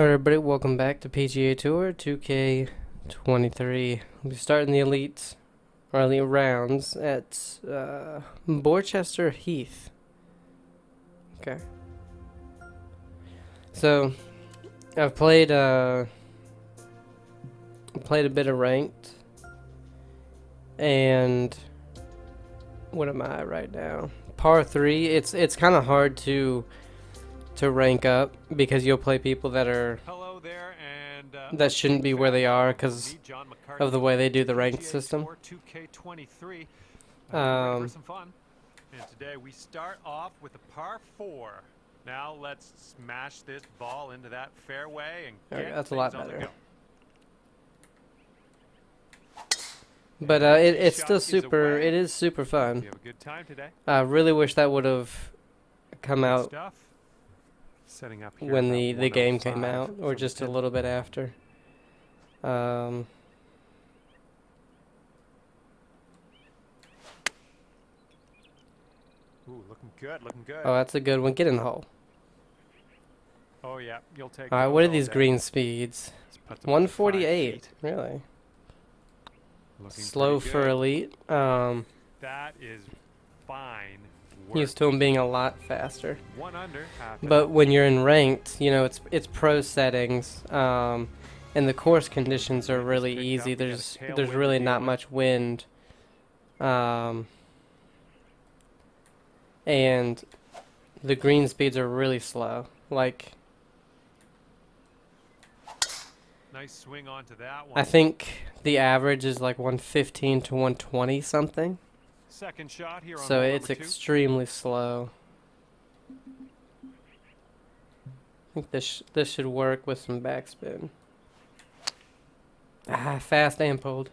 Alright everybody, welcome back to PGA Tour 2K23. We'll be starting the elites, or elite rounds at Borchester Heath. Okay. So, I've played a bit of ranked, and what am I right now? Par 3. It's kind of hard to rank up because you'll play people that are that shouldn't be where they are because of the way they do the ranked system. And today we start off with a par 4. Now let's smash this ball into that fairway and get that's a lot things on the better. go. But it's still super. It is super fun. You have a good time today. I really wish that would have come out Stuff. Setting up here when about the game came 105 out, or for the just a pin. little bit after. Ooh, looking good, looking good. Oh, that's a good one. Get in the hole. Oh yeah, you'll take. All right, those what are all these day. green speeds? This puts about 148. 5 feet. Really Looking slow pretty for good. elite. That is fine. Used to them being a lot faster. 1 under. Half an But hour. when you're in ranked, you know it's pro settings, and the course conditions are really Picked easy. up. We got a There's tailwind really to not deal with. much wind, and the green speeds are really slow. Like Nice swing onto that one. I think the average is like 115 to 120 something. Second shot here on So hole it's number 2. extremely slow. I think this should work with some backspin. Fast and pulled.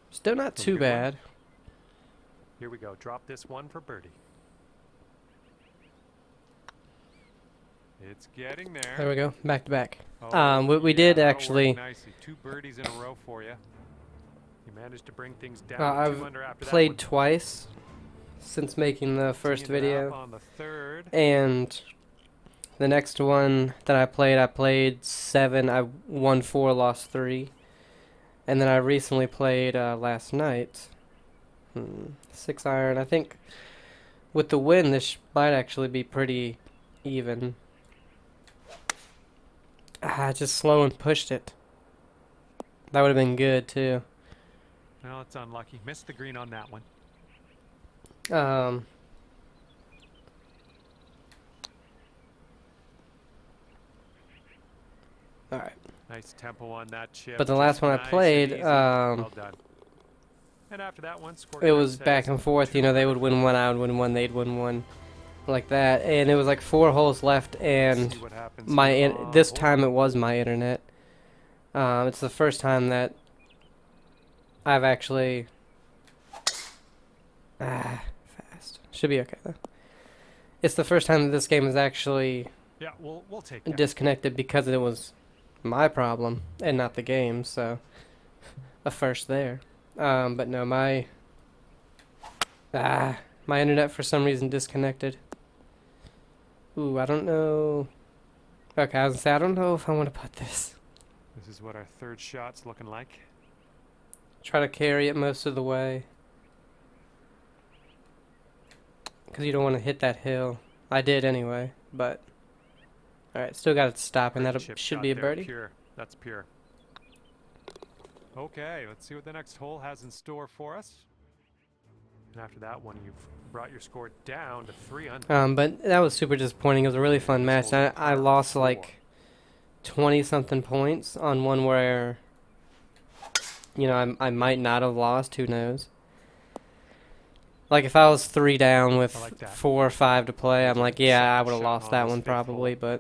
Still not too Good one. bad. Here we go. Drop this one for birdie. It's getting there. There we go, back to back. Oh, we yeah, did that'll work actually. nicely. 2 birdies in a row for you. You managed to bring things down. I've 2 under after played that twice since making the first Teeing it up video, on the 3rd. and the next one that I played 7. I won 4, lost 3, and then I recently played last night. 6 iron. I think with the wind, this might actually be pretty even. Just slow and pushed it. That would have been good too. Well, it's unlucky. Missed the green on that one. All right. Nice tempo on that chip. But the last one I Nice and played, easy. Well done. And after that one, scored it was says back and forth. You know, they would win one, I would win one, they'd win one, like that. And it was like 4 holes left, and see what happens my here on this hole time it number was 4. my internet. It's the first time that I've actually fast. Should be okay though. It's the first time that this game is actually Yeah, we'll take that. disconnected because it was my problem and not the game, so a first there. But no, my internet for some reason disconnected. Ooh, I don't know. Okay, I was gonna say I don't know if I want to put this. This is what our 3rd shot's looking like. Try to carry it most of the way, because you don't want to hit that hill. I did anyway, but all right, still got it stopping. Great That chip should shot be a there, birdie. Pure. That's pure. Okay, let's see what the next hole has in store for us. And after that one, you've brought your score down to 3 under. But that was super disappointing. It was a really fun match. This I hole's lost par like 20 something points on one where, you know, I might not have lost. Who knows? Like if I was 3 down with I like that. 4 or 5 to play, I'm like, yeah, I would have Shot lost on that this one 5th probably. hole.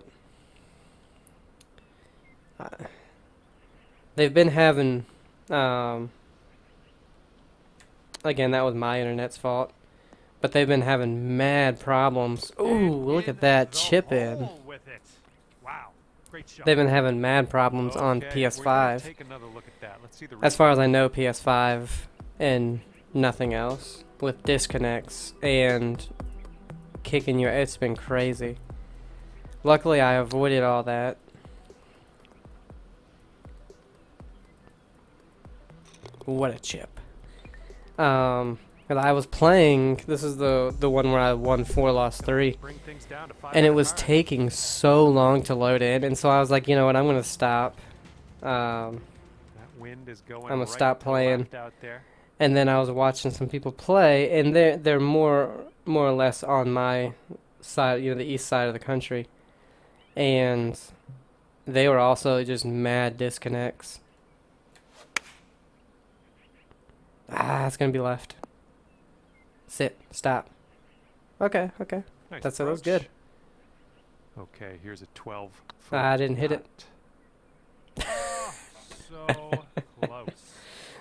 But they've been having. Again, that was my internet's fault. But they've been having mad problems. Ooh, And look in at that the chip in. hole with it. Wow, great shot. They've been having mad problems on Okay, we're gonna PS5. take another look at that. Let's see the As far as I know, PS5 and nothing else with disconnects and kicking your. It's been crazy. Luckily, I avoided all that. What a chip. And I was playing. This is the one where I won 4, lost 3, Bring things down to 5 and it under was par. taking so long to load in, and so I was like, you know what, I'm gonna stop. That wind is going I'm gonna right stop to the playing. left out there. And then I was watching some people play, and they're more or less on my side, the east side of the country, and they were also just mad disconnects. It's gonna be left. Sit. Stop. Okay. Nice That was approach. good. Okay, here's a 12-foot. I didn't hit it. Oh, so close.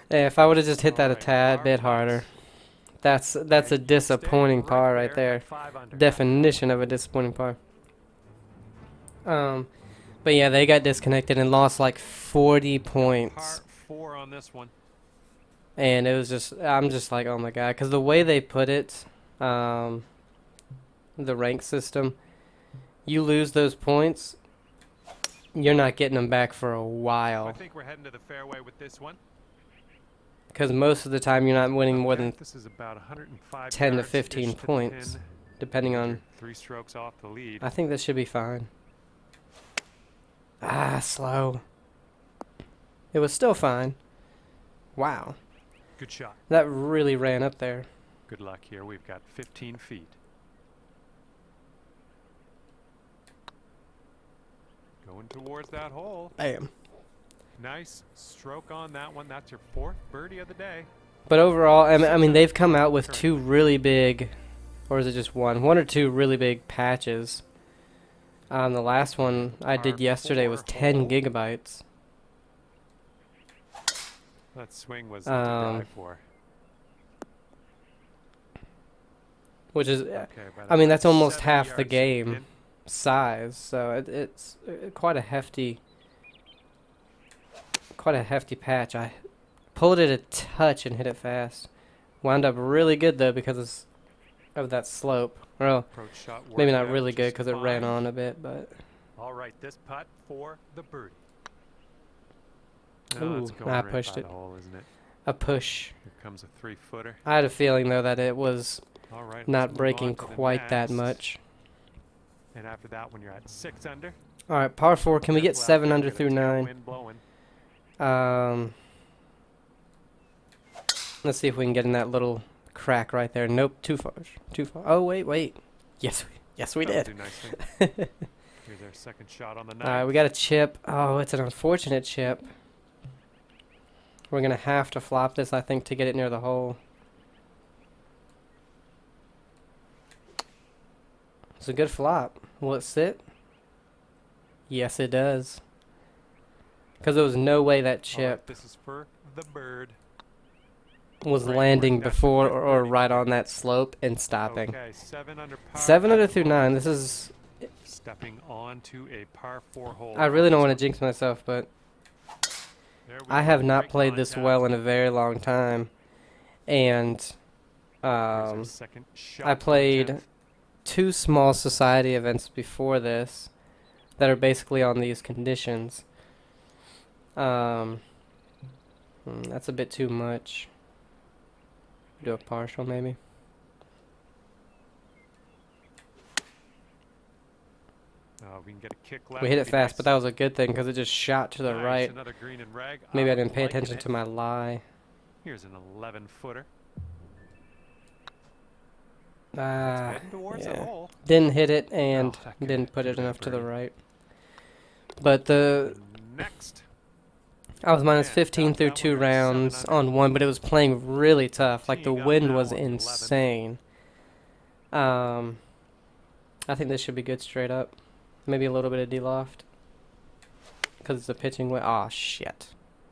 Hey, if I would have just hit that a Alright, tad par bit pass. harder, that's a And you'll stay disappointing par right there. at 5 under. Definition of a disappointing par. But yeah, they got disconnected and lost like 40 points. Par 4 on this one. And it was just, I'm just like, oh my god, because the way they put it, the rank system, you lose those points, you're not getting them back for a I while. think we're heading to the fairway with this one. Because most of the time you're not winning more Okay, than this is about 105 10 to yards-ish 15 the points, pin. depending on. 3 strokes off the lead. I think this should be fine. Slow. It was still fine. Wow. Good shot. That really ran up there. Good luck here. We've got 15 feet. Going towards that hole. Bam. Nice stroke on that one. That's your 4th birdie of the day. But overall, I mean, they've come out with 2 really big, or is it just one? 1 or 2 really big patches. The last one I did yesterday was 10 gigabytes. That swing was to die for. Which is, Okay, about I mean, that's almost 70 half the yards to game pin. size. So it's quite a hefty patch. I pulled it a touch and hit it fast. Wound up really good though because of that slope. Well, Approach shot maybe worked not out really good just because it ran fine. on a bit, but All right, this putt for the birdie. Ooh, It's going I right pushed by it. the hole, isn't it? a push. Here comes a 3-footer. I had a feeling though that it was All right, let's not move breaking on to the quite that next. much. And after that, when you're at 6 under, All right, par 4. Can we get careful out 7 there, under get a through 9? tailwind blowing. Let's see if we can get in that little crack right there. Nope, too far. Too far. Oh wait. Yes, we That'll did. do nicely. Here's our second shot on the night. All right, we got a chip. Oh, it's an unfortunate chip. We're gonna have to flop this, I think, to get it near the hole. It's a good flop. Will it sit? Yes, it does. Because there was no way that All right, chip this is for the bird. was Right, landing that's your before fifth or birdie right today. on that slope and stopping. Okay, 7 under par. 7 at under the through moment. 9. This is. Stepping on to a par 4 hole. I really on don't this want one. to jinx myself, but There we I go, have not great played this contact. well in a very long time. And Here's our second shot I on the played 10th. 2 small society events before this that are basically on these conditions. That's a bit too much. Do a partial maybe. We can get a kick left. We hit it would be fast, nice. but that was a good thing because it just shot to the Nice, right. Another green and rag. Maybe I I'm didn't pay liking attention it. to my lie. Here's an 11-footer. Ah, Heading towards the yeah. hole. Didn't hit it and that could didn't put do it that enough to the birdie. right. But Next. I was minus Man, 15 got through that 2 one at 7 rounds under. on 1, but it was playing really tough. Like the Teeing up wind now was on the 11. insane. I think this should be good straight up. Maybe a little bit of de-loft. Because it's a pitching way. Aw, shit.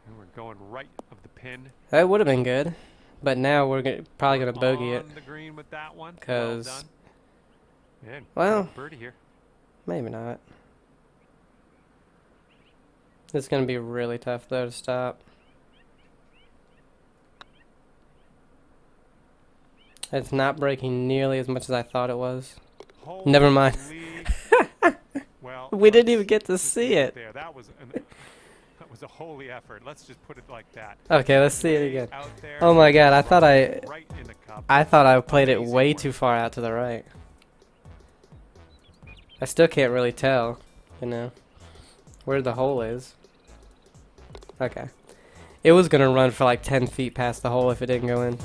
And we're going right of the pin. That would have been good. But now we're probably going to bogey it. On the green with that one. Well 'Cause- done. And well, got a birdie here. Maybe not. It's going to be really tough, though, to stop. It's not breaking nearly as much as I thought it was. Never mind. Holy. We didn't even let's get to just see leave it. there. That was a holy effort. Let's just put it like that. Okay, let's see it Way again. out there, Oh my god, right in the cup. I thought I played it Amazing way work. too far out to the right. I still can't really tell, you know, where the hole is. Okay. It was gonna run for like 10 feet past the hole if it didn't go in.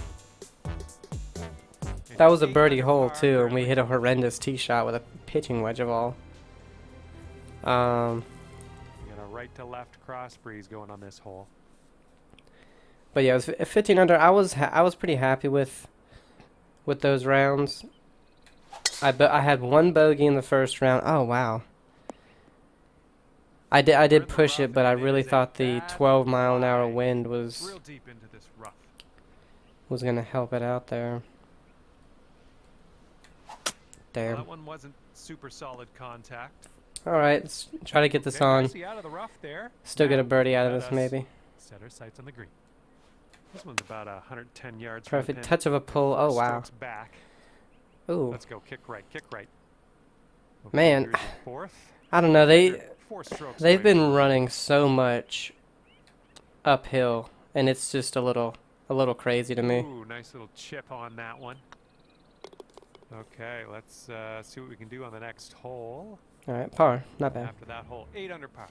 That was a birdie hole too, and we hit a horrendous tee shot with a pitching wedge of all. You got a right to left cross breeze going on this hole. But yeah, it was 15 under. I was pretty happy with those rounds. I had one bogey in the first round. Oh wow. I did push it, but I really thought the 12-mile-an-hour wind was Real deep into this rough. gonna help it out there. Well, Damn. that one wasn't super solid contact. All right, let's try to get this Okay, on. nicely out of the rough there. Still get a Now, birdie out of let this us maybe. Set our sights on the green. This one's about 110 yards from the Perfect pin. touch of a pull. Oh wow. Strokes back. Ooh. Let's go. Kick right. Kick right. Man, Here's your fourth. I don't know. You're 4 strokes They've away been from- running so much uphill, and it's just a little crazy to me. Ooh, nice little chip on that one. Okay, let's see what we can do on the next hole. All right, par, not bad. After that hole, 8 under par.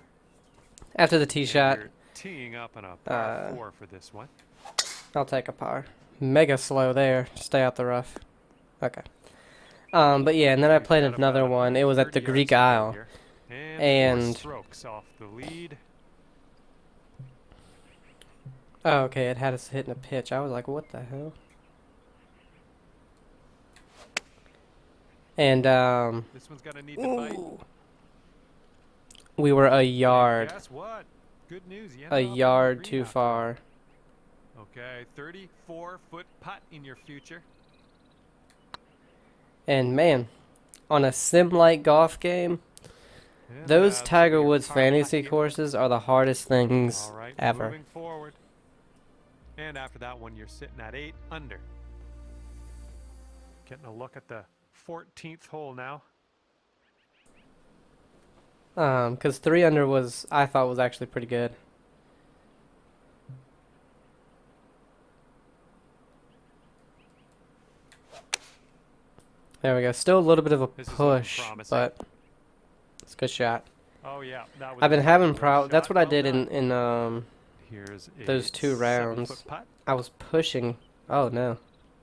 After the tee And shot, you're teeing up on a par 4 for this one. I'll take a par. Mega slow there. Stay out the rough. Okay. But yeah, and then I We've played got another about one. It was at the 130 Greek yards to go Isle. here. And- 4 strokes off the lead. Oh, okay. It had us hitting a pitch. I was like, what the hell? And This one's gonna need the bite. ooh, we were a yard, Guess what? Good news. You a ended up on the yard green too after far. all. Okay, 34-foot putt in your future. And man, on a sim-like golf game, And those that's Tiger your Woods par putt fantasy here. courses are the hardest things All right, ever. moving forward. And after that one, you're sitting at 8 under. Getting a look at the 14th hole now. 'Cause 3 under was, I thought, was actually pretty good. There we go. Still a little bit of a This is looking push, promising. but it's a good shot. Oh yeah, that was I've been a having good problems. That's shot. what I Well did done. in Here's a those 2 rounds. 7-foot putt. I was pushing. Oh no.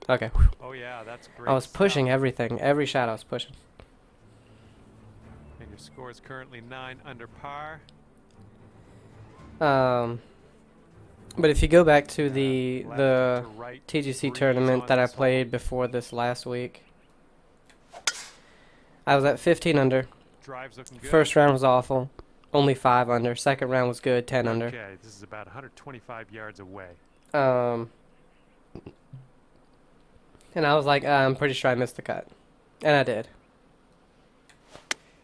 Okay. Oh yeah, that's great. I was pushing stuff. everything. Every shot I was pushing. And your score is currently 9 under par. But if you go back to Left the to right TGC breeze tournament on that I this hole. played before this last week, I was at 15 under. Drive's looking good. First round was awful. Only 5 under. Second round was good, 10 under. Okay, this is about 125 yards away. And I was like, I'm pretty sure I missed the cut. And I did.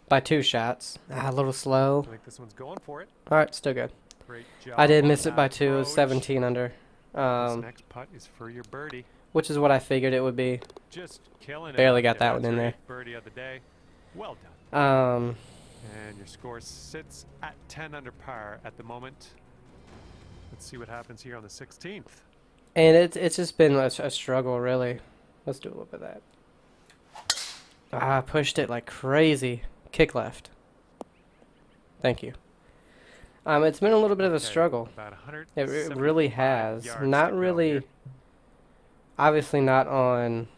By 2 shots. A little slow. I think this one's going for it. Alright, still good. Great job. I did on miss it by that 2. It was approach. 17 under. This next putt is for your birdie. Which is what I figured it would be. Just killing it. Barely out got there. that one That's in your there. 8th birdie of the day. Well done. Um, And your score sits at 10 under par at the moment. Let's see what happens here on the 16th. and it's just been a struggle, really. Let's do a little bit of that. I pushed it like crazy. Kick left. Thank you. It's been a little bit of a Okay, struggle. About It really 175 has. yards Not to go really. here. Obviously not on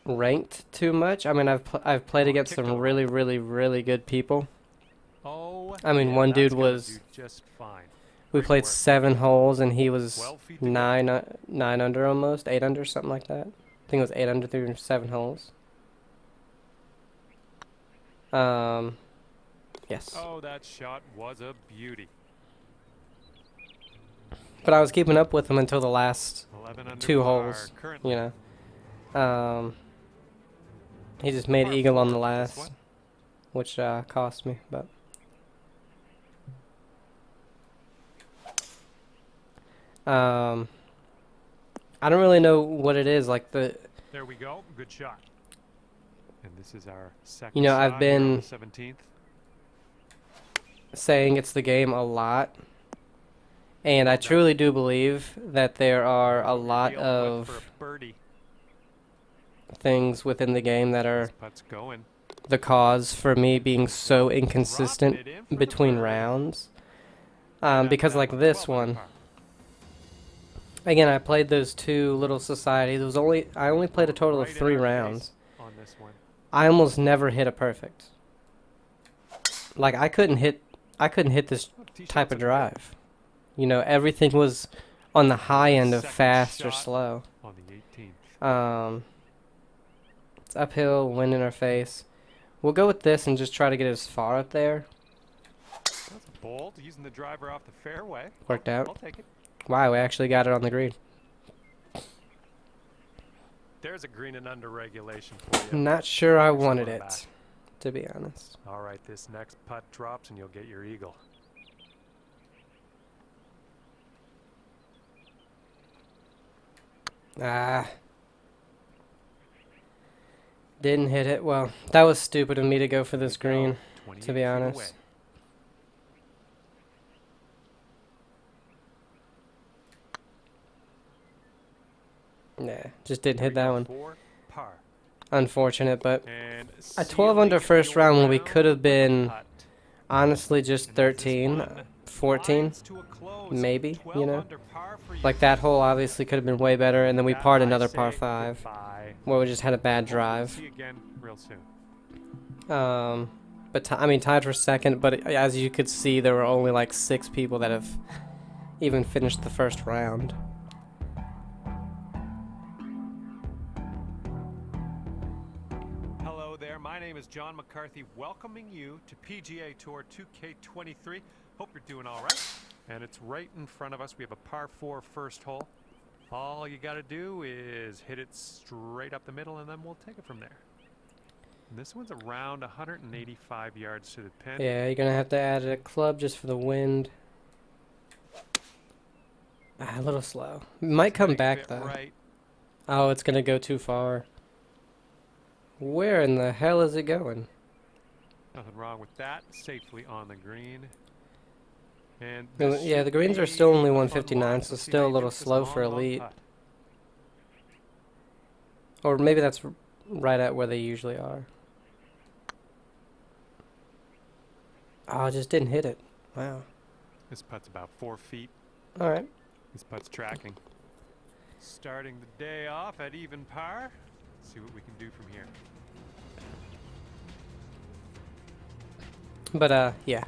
ranked too much. I mean, I've played Oh, against kicked some it really, really, really good people. Oh, I mean, yeah, one that's dude gonna was- do just fine. We Great played work. 7 holes and he was 12 feet to go. 9 under almost, 8 under, something like that. I think it was 8 under through 7 holes. Yes. Oh, that shot was a beauty. But I was keeping up with him until the last 11 under 2 par holes, currently. you know. He just made Par eagle on 4 the for this last, one. which cost me, but. I don't really know what it is, like There we go. Good shot. And this is our second You know, shot I've here on been the 17th. saying it's the game a lot, and I Well done. truly do believe that there are a What we're lot dealing with for of a birdie. things within the game that are This putt's going. the cause for me being so Dropping inconsistent it in for the between birdie. rounds. And after Because that like one, this 12 under one, par. again, I played those two little societies. I only played a total of Right in 3 our face rounds. on this one. I almost never hit a perfect. Like I couldn't hit this Tee shots type of in the middle. drive. You know, everything was on the high end of Second fast or shot slow. On the 18th. It's uphill, wind in our face. We'll go with this and just try to get as far up there. That's bold, using the driver off the fairway. Worked out. I'll take it. Wow, we actually got it on the green. There's a green and under regulation for you. Not sure I Excellent wanted on it, that. to be honest. All right, this next putt drops and you'll get your eagle. Ah. Didn't hit it. Well, that was stupid of me to go for this green, 28 to be feet honest. away. Nah, just didn't Here hit we that go one. for par. Unfortunate, but And a see 12 if we under can first go round when we around could have with a been putt. honestly just And as this 13, one 14, winds to a close, maybe, 12 you know? under par for you. Like that hole obviously could have been way better, and then we That parred I another say par 5 goodbye. where we just had a bad Hopefully we'll drive. see you again real soon. But I mean, tied for second, but as you could see, there were only like 6 people that have even finished the first round. Hello there, my name is John McCarthy, welcoming you to PGA Tour 2K23. Hope you're doing all right. And it's right in front of us. We have a par 4 first hole. All you got to do is hit it straight up the middle, and then we'll take it from there. And this one's around 185 yards to the pin. Yeah, you're gonna have to add a club just for the wind. A little slow. Might come back though. Right. Oh, it's gonna go too far. Where in the hell is it going? Nothing wrong with that. Safely on the green. And Yeah, the greens are still only 159, so still a little slow for elite. Or maybe that's right at where they usually are. Oh, I just didn't hit it. Wow. This putt's about 4 feet. All right. This putt's tracking. Starting the day off at even par. See what we can do from here. But yeah.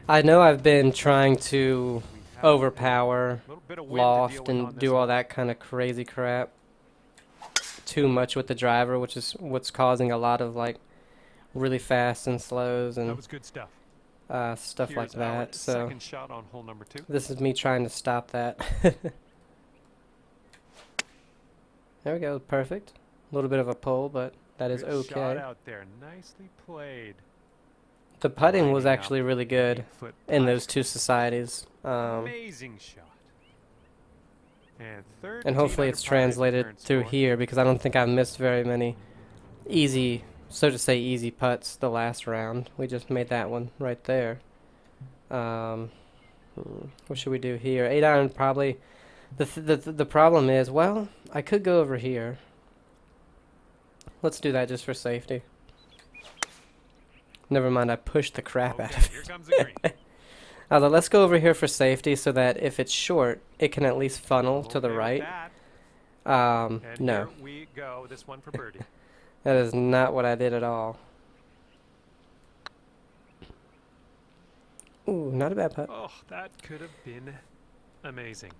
I know I've been trying to overpower, loft, and do all that kind of crazy crap too much with the driver, which is what's causing a lot of like really fast and slows That and was good stuff. stuff like Here's our that. So second shot on hole number 2. this is me trying to stop that. There we go, perfect. A little bit of a pull, but that is Good shot okay. out there. Nicely played. The putting was Lining up actually really good 8-foot in putt. those two societies. Amazing shot. And third. And hopefully it's translated through here, because I don't think I've missed very many easy, so to say, easy putts the last round. We just made that one right there. What should we do here? 8-iron probably. The problem is, well, I could go over here. Let's do that just for safety. Never mind, I pushed the crap out of it. Here comes the green. Let's go over here for safety so that if it's short, it can at least funnel to the Okay with right. that. And No. here we go. This one for birdie. That is not what I did at all. Ooh, not a bad putt. Oh, that could have been amazing.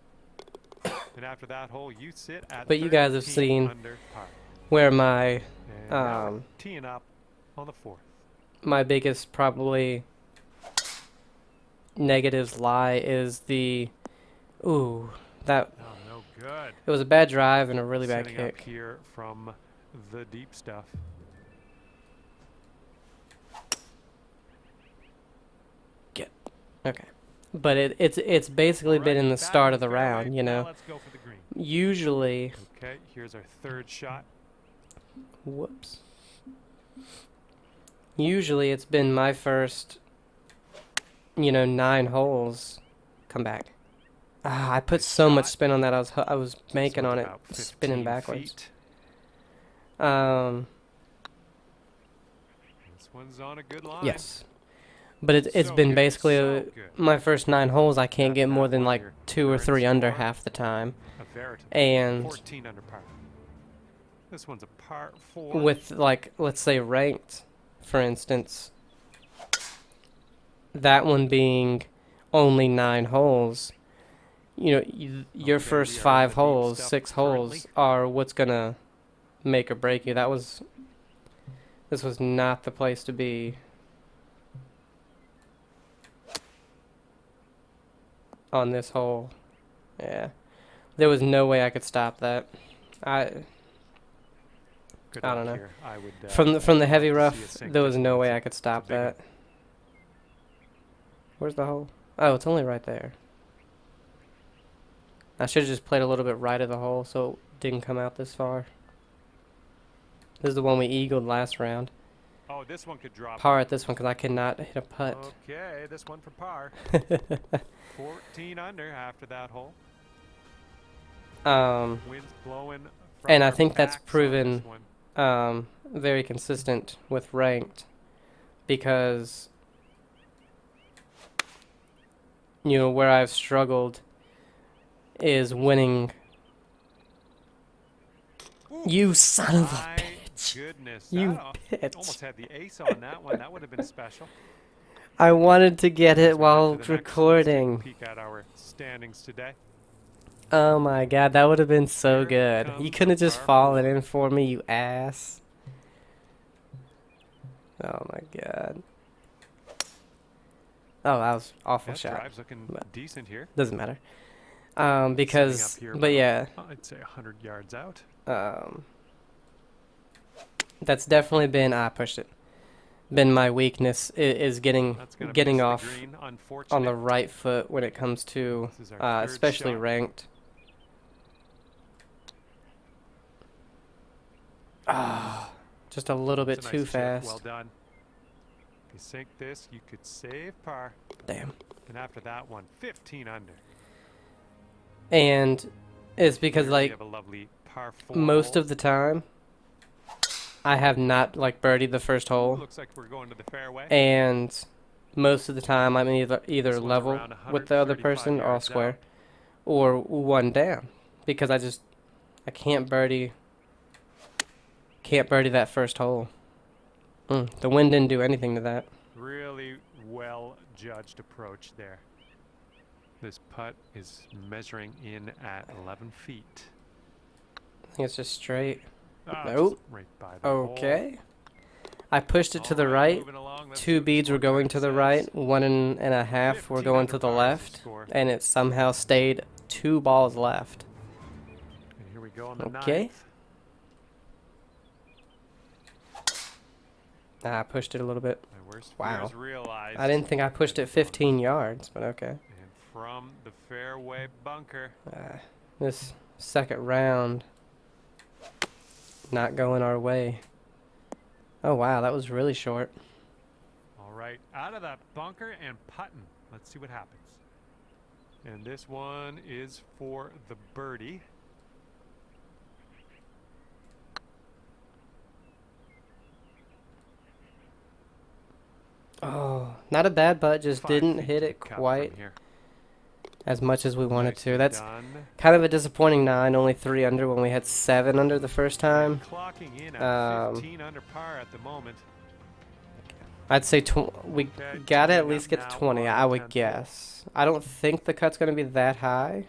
And after that hole, you sit at But you guys have 13 seen under par. where my And now we're um, teeing up on the 4th. my biggest probably negatives lie is the that Oh, no good. it was a bad drive and a really bad Setting up kick. here from the deep stuff. Okay. But it's basically been in the Back start of the fairway. round, you Now know. let's go for the green. Usually, Okay, here's our third shot. whoops. Usually it's been my first, 9 holes. Come back. Ah, I put Nice so much shot. spin on that. I was This banking one's on it, about spinning 15 backwards. feet. Um, This one's on a good line. yes. But it's So been good, basically so good. my first 9 holes. I can't After get more that than one, like your 2 or current 3 under score, half the time. a veritable And 14 under par. This one's a par 4. with, like, let's say ranked, for instance, that one being only 9 holes, your Okay, first we are in 5 the deep holes, stuff 6 currently. holes are what's gonna make or break you. This was not the place to be on this hole. Yeah. There was no way I could stop that. I Good I luck don't know. here. I would From the heavy love to see it rough, sink there was this no one. way It's I could a stop big one. that. Where's the hole? Oh, it's only right there. I should have just played a little bit right of the hole so it didn't come out this far. This is the one we eagled last round. Oh, this one could drop. Par at this one because I cannot hit a putt. Okay, this one for par. 14 under after that hole. Winds blowing from And I our think that's backs on proven this one. very consistent with ranked because where I've struggled is winning. Ooh, You son of a my bitch. goodness. You That almost bitch. had the ace on that one. That would have been special. I wanted to get As it we head while to the next one, let's take a recording. peek at our standings today. Oh my god, that would have been so Here good. You comes couldn't have the just par fallen 4. in for me, you ass. Oh my god. Oh, that was awful That shot. drive's looking But decent here. doesn't matter. Setting up Because, here but about, yeah, I'd say 100 yards out. that's definitely been, I pushed it, been my weakness is getting That's going to getting miss the off green. on Unfortunate. the right foot when it comes to, This is our third especially shot. ranked. Ah, just a little bit It's a too nice chip. fast. Well done. If you sink this, you could save par. Damn. And after that one, 15 under. And it's because, Here we like, have a lovely par 4 most hole. of the time, I have not, like, birdied the first Ooh, hole. looks like we're going to the fairway. And most of the time, I'm either This one's level around with the other 135 person or yards square, out. or one down, because I can't birdie that first hole. The wind didn't do anything to that. Really well judged approach there. This putt is measuring in at 11 feet. I think it's just straight. Ah, Nope. just right by the hole. Okay. I pushed it to the All right. moving along. Let's see 2 what the beads were going scorecard to the says. right, 1.5 were 15 going under to the par is the left, score. and it somehow stayed 2 balls left. And here we go on the Okay. ninth. I pushed it a little bit. My worst Wow. fears realized. I didn't think I pushed it 15 yards, but okay. And from the fairway bunker. This second round, not going our way. Oh wow, that was really short. All right, out of that bunker and putting. Let's see what happens. And this one is for the birdie. Oh, not a bad putt, just 5 didn't feet hit to it the cup quite from here. as much as we wanted Nicely to. That's done. kind of a disappointing 9, only 3 under when we had 7 under the first time. And clocking in at Um, 15 under par at the moment. I'd say we Okay, gotta at tying least up get to now 20, on I the would 10th hole. guess. I don't think the cut's gonna be that high.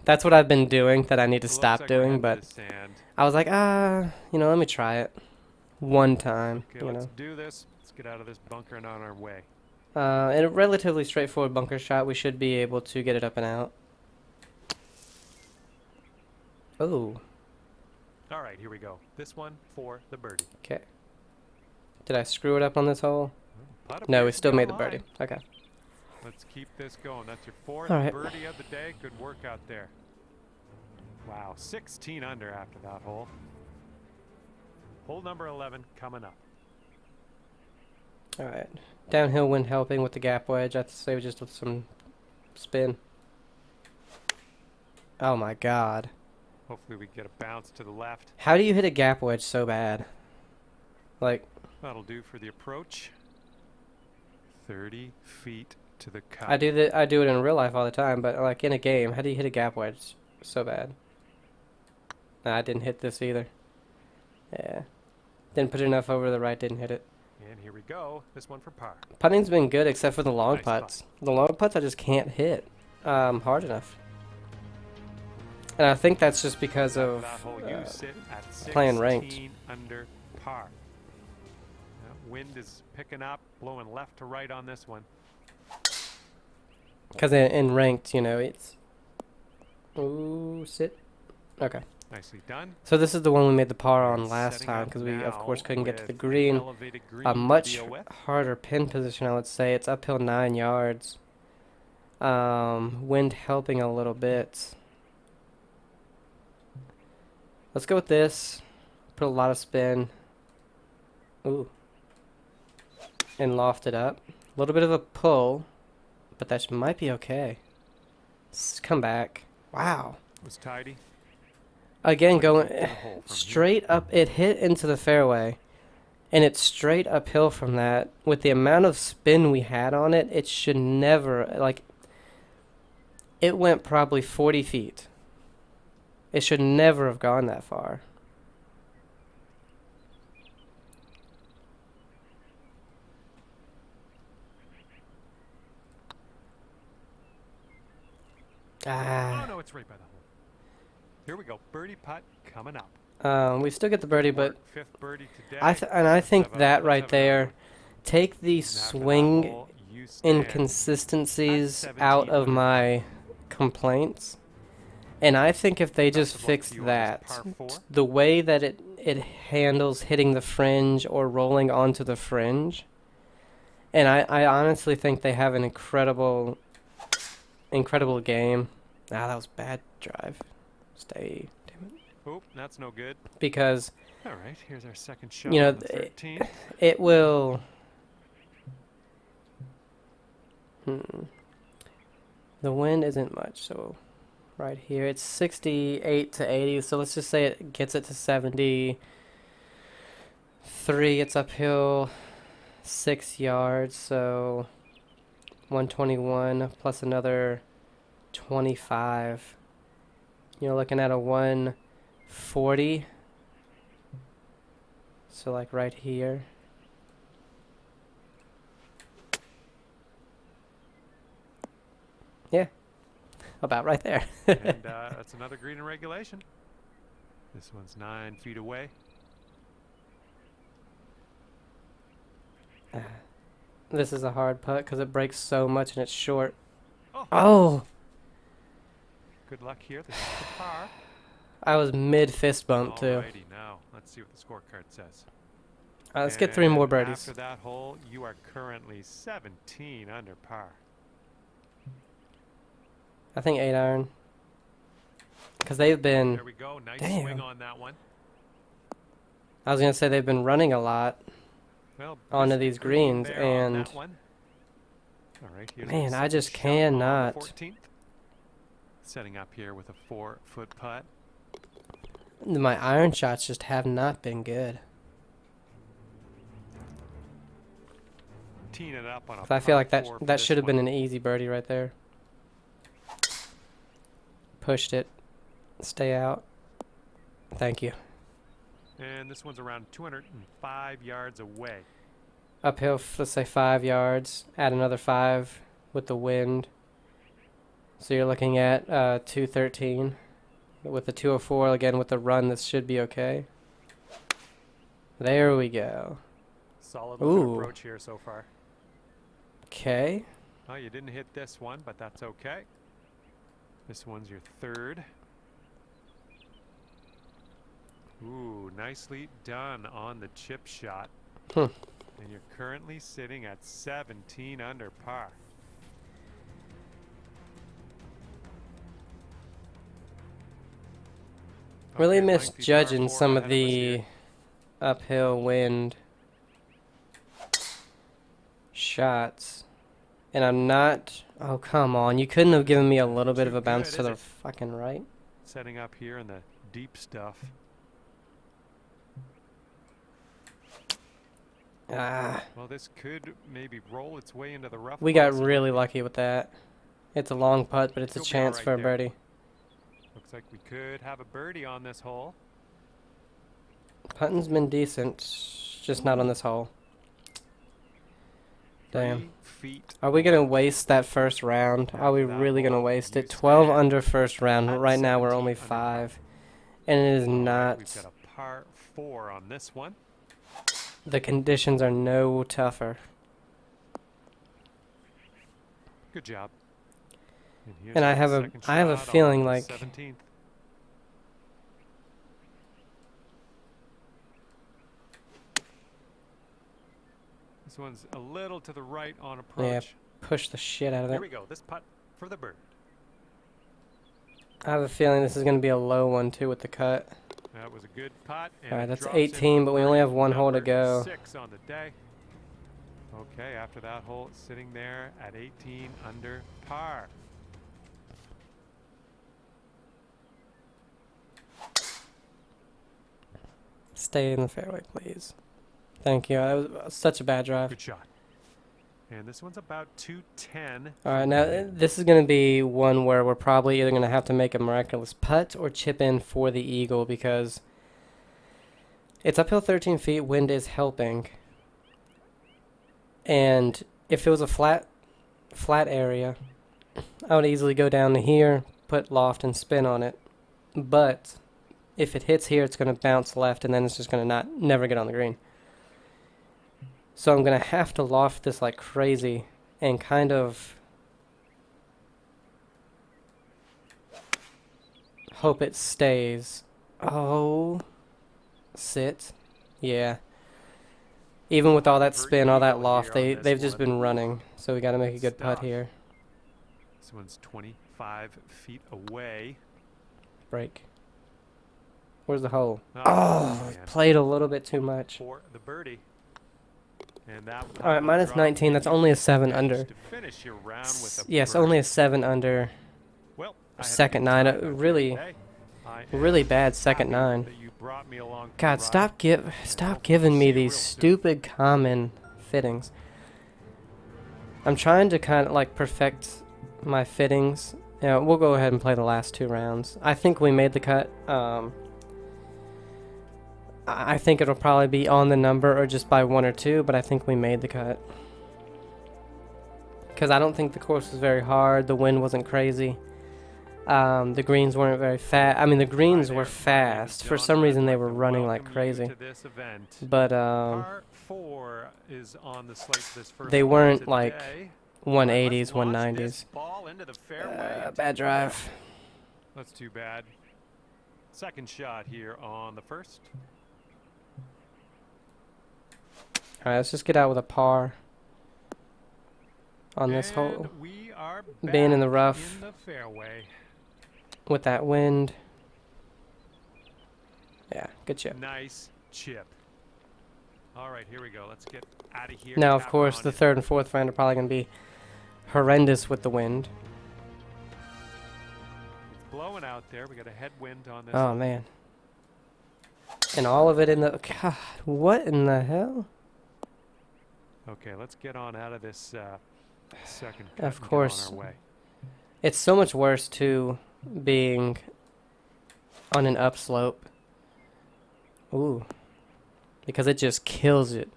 That's what I've been doing that I need to Looks stop like we're doing, heading to but the sand. I was like, let me try it. One time, Okay, let's do this. Let's get out of this bunker and on our way. In a relatively straightforward bunker shot, we should be able to get it up and out. Oh, All right, here we go. This one for the birdie. okay. Did I screw it up on this hole? Putt No, we appears to still be made the on birdie. line. Okay. Let's keep this going. That's your 4th All right. birdie of the day. Good work out there. Wow, 16 under after that hole. Hole number 11 coming up. All right. Downhill wind helping with the gap wedge. I'd say just with some spin. Oh my god. Hopefully we get a bounce to the left. How do you hit a gap wedge so bad? Like, That'll do for the approach. 30 feet to the cup. I do it in real life all the time, but like in a game, how do you hit a gap wedge so bad? Nah, I didn't hit this either. Yeah. Didn't put enough over to the right, didn't hit it. And here we go. This one for par. Putting's been good except for the long Nice putts. The long putts I just can't hit hard enough. And I think that's just because After of that hole, you sit at 16 playing ranked. under par. That wind is picking up, blowing left to right on this one. Because in ranked, you know, it's... Ooh, sit. Okay. Nicely done. So this is the one we made the par on And last setting time up because we, of now course, couldn't get to the with green. elevated green A to much deal with. harder pin position, I would say. It's uphill 9 yards. Wind helping a little bit. Let's go with this. Put a lot of spin. Ooh. And loft it up. A little bit of a pull, but that might be okay. Come back. Wow. It was tidy. Again, What do you going think of the hole from straight up. It hit into the fairway, and it's straight uphill from that. With the amount of spin we had on it, it should never, like, it went probably 40 feet. It should never have gone that far. Oh no, it's right by the hole. Here we go. Birdie putt coming up. We still get the birdie, but Fifth birdie today. I think Seven- that right seven there, under. take the And after that swing hole, you stand inconsistencies at out 17 of under. my complaints. And I think if they just Best of luck fix to you on this that, par four. the way that it handles hitting the fringe or rolling onto the fringe, and I honestly think they have an incredible game. Ah, that was bad drive. Stay. Damn it. Oh, that's no good. Because All right, here's our second shot. You know, on the 13. it will... The wind isn't much, so right here it's 68 to 80, so let's just say it gets it to 73. It's uphill 6 yards, so 121 plus another 25. You're looking at a 140. So like right here. Yeah, about right there. And that's another green in regulation. This one's 9 feet away. This is a hard putt because it breaks so much and it's short. Oh. Oh! Good luck here. This is the par. I was mid fist bump too. Alrighty, now let's see what the scorecard says. Let's get 3 more And birdies. After that hole, you are currently 17 under par. I think 8 iron. Because they've been... There we go. Nice Damn. swing on that one. I was going to say they've been running a lot Well, onto this these green greens, there on and that one. All right, here's man, our I just second shot on the cannot. 14th. Setting up here with a 4-foot putt. My iron shots just have not been good. Teeing it up on a 'Cause I feel par like that four for that this should have been one. an easy birdie right there. Pushed it. Stay out. Thank you. And this one's around 205 yards away. Uphill, let's say 5 yards. Add another 5 with the wind. So you're looking at 213. With the 204 again with the run, this should be okay. There we go. Solid Ooh. looking approach here so far. Okay. Oh, you didn't hit this one, but that's okay. This one's your third. Ooh, nicely done on the chip shot. Hmm. And you're currently sitting at 17 under par. Really Okay, lengthy par misjudging 4 some of ahead us here. the uphill wind shots. And I'm not... Oh, come on. You couldn't have given me a little bit of Too a bounce good, to is the it? fucking right. Setting up here in the deep stuff. Ah, Well, this could maybe roll its way into the rough. we got possibly. really lucky with that. It's a long putt, but it's a He'll be all chance right for a there. birdie. Looks like we could have a birdie on this hole. Putting's been decent, just not on this hole. Damn. 3 feet. Are we gonna left. waste that first round? Are we After that really gonna hole, waste you it? 12 stand under first round. at Right now we're 17 only under par. 5. And it is All right, not... we've got a par 4 on this one. The conditions are no tougher. Good job. here's And I the have a second I have a shot on feeling the like 17th. This one's a little to the right on approach. push the shit out of Here it. we go. This putt for the bird. I have a feeling this is gonna be a low one too with the cut. That was a good putt. And All right, it that's drops 18, in but we only have birdie one hole to number go. 6 on the day. Okay, after that hole, it's sitting there at 18 under par. Stay in the fairway, please. Thank you. That was such a bad drive. Good shot. And this one's about 210. All right, now this is going to be one where we're probably either going to have to make a miraculous putt or chip in for the eagle because it's uphill 13 feet. Wind is helping. And if it was a flat area, I would easily go down to here, put loft and spin on it. But if it hits here, it's going to bounce left, and then it's just going to never get on the green. So I'm going to have to loft this like crazy and kind of hope it stays. Oh, sit. Yeah. Even with all that spin, all that loft, they've just been running. So we got to make a good putt here. This one's 25 feet away. Break. Where's the hole? Oh, Oh, man. played a little bit too much. For the birdie. And that All right, minus 19. That's only a 7 under. to finish your round with a Yes, birdie. only a 7 under. Well, I had a Second good 9. time out here Really, today. I am really bad second happy 9. that you brought me along for God, the stop ride. giving me See you these real soon. stupid common fittings. I'm trying to kind of like perfect my fittings. Yeah, we'll go ahead and play the last 2 rounds. I think we made the cut. I think it'll probably be on the number or just by 1 or 2, but I think we made the cut. Because I don't think the course was very hard. The wind wasn't crazy. The greens weren't very fast. I mean, the greens were fast. For some reason, they were running like crazy. But Par 4 is on the slate for this first they hole weren't today. like All right, 180s, let's launch this 190s. ball into the fairway and Bad take it drive. That's too bad. Second shot here on the first. All right, let's just get out with a par on this And hole. we are Being in the back rough. in the fairway. With that wind. Yeah, good chip. Nice chip. All right, here we go. Let's get out of here. Now, of Tap course, on the it. 3rd and 4th round are probably going to be horrendous with the wind. It's blowing out there. We got a headwind on this. Oh, man. And all of it in the... God, what in the hell? Okay, let's get on out of this second cut Of and get course. on our way. It's so much worse, too, being on an upslope. Ooh. Because it just kills it.